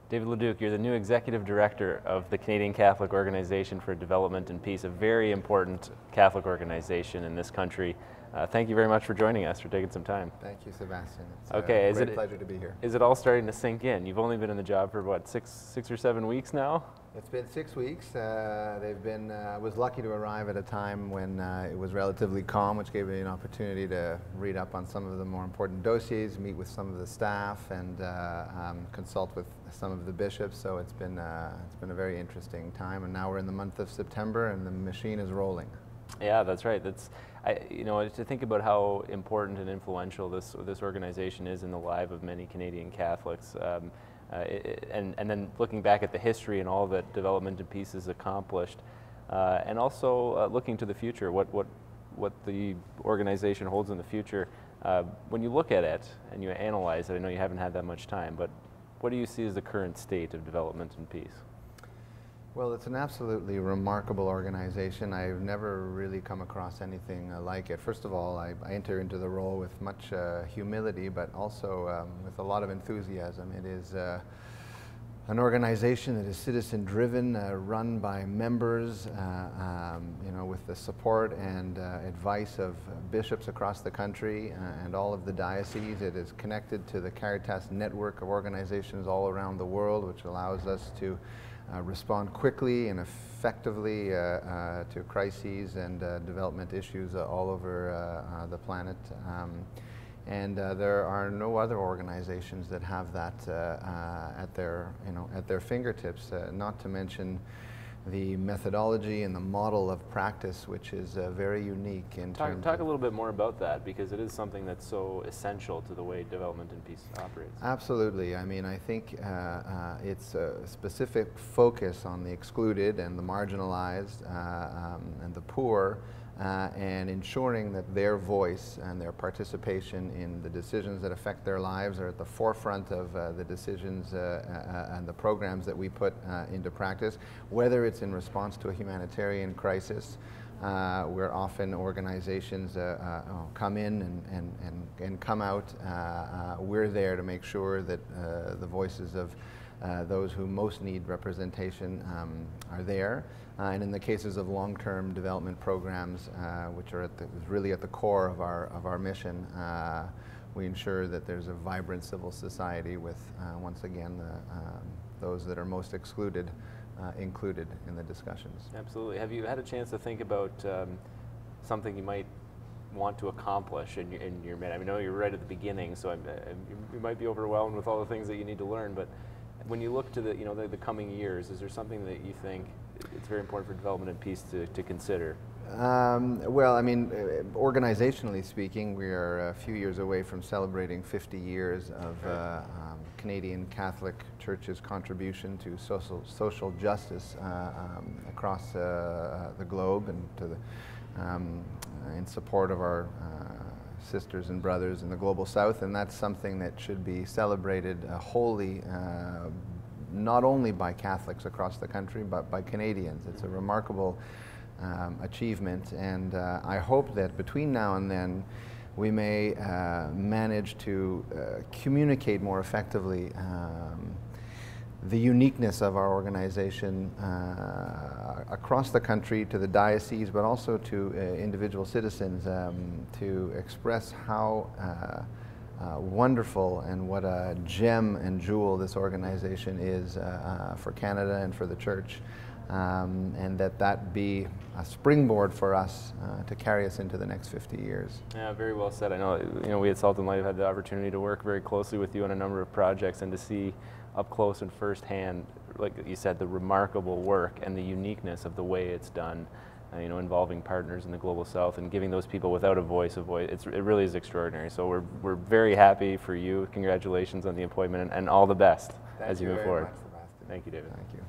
David Leduc, you're the new Executive Director of the Canadian Catholic Organization for Development and Peace, a very important Catholic organization in this country. Thank you very much for joining us, for taking some time. Thank you, Sebastian. It's okay, a great pleasure to be here. Is it all starting to sink in? You've only been in the job for what, six or 7 weeks now? It's been 6 weeks. I was lucky to arrive at a time when it was relatively calm, which gave me an opportunity to read up on some of the more important dossiers, meet with some of the staff, and consult with some of the bishops. So it's been a very interesting time. And now we're in the month of September, and the machine is rolling. Yeah, that's right. To think about how important and influential this organization is in the life of many Canadian Catholics. And then looking back at the history and all that Development and Peace has accomplished, and also looking to the future, what the organization holds in the future. When you look at it and you analyze it, I know you haven't had that much time, but what do you see as the current state of Development and Peace? Well, it's an absolutely remarkable organization. I've never really come across anything like it. First of all, I enter into the role with much humility, but also with a lot of enthusiasm. It is an organization that is citizen-driven, run by members, with the support and advice of bishops across the country and all of the dioceses. It is connected to the Caritas network of organizations all around the world, which allows us to respond quickly and effectively to crises and development issues all over the planet. There are no other organizations that have that at their fingertips. Not to mention the methodology and the model of practice, which is very unique in terms. Talk a little bit more about that, because it is something that's so essential to the way Development and Peace operates. Absolutely. I mean, I think it's a specific focus on the excluded and the marginalized and the poor, and ensuring that their voice and their participation in the decisions that affect their lives are at the forefront of the decisions and the programs that we put into practice, whether it's in response to a humanitarian crisis, where often organizations come in and come out. We're there to make sure that the voices of those who most need representation are there. And in the cases of long-term development programs, which are really at the core of our mission, we ensure that there's a vibrant civil society with, once again, those that are most excluded included in the discussions. Absolutely. Have you had a chance to think about something you might want to accomplish in your mission? I know you're right at the beginning, so you might be overwhelmed with all the things that you need to learn, but when you look to the coming years, is there something that you think it's very important for Development and Peace to consider? Well, I mean, organizationally speaking, we are a few years away from celebrating 50 years of Canadian Catholic Church's contribution to social justice across the globe, and to in support of our sisters and brothers in the global south, and that's something that should be celebrated wholly, not only by Catholics across the country, but by Canadians. It's a remarkable achievement, and I hope that between now and then we may manage to communicate more effectively the uniqueness of our organization across the country, to the diocese, but also to individual citizens, to express how wonderful and what a gem and jewel this organization is for Canada and for the Church, and that be a springboard for us to carry us into the next 50 years. Yeah, very well said. I know we at Salt and Light have had the opportunity to work very closely with you on a number of projects, and to see up close and firsthand, like you said, the remarkable work and the uniqueness of the way it's done, involving partners in the Global South and giving those people without a voice. It really is extraordinary. So we're very happy for you. Congratulations on the appointment, and all the best as you move forward. Thank you very much, Sebastian. Thank you, David. Thank you.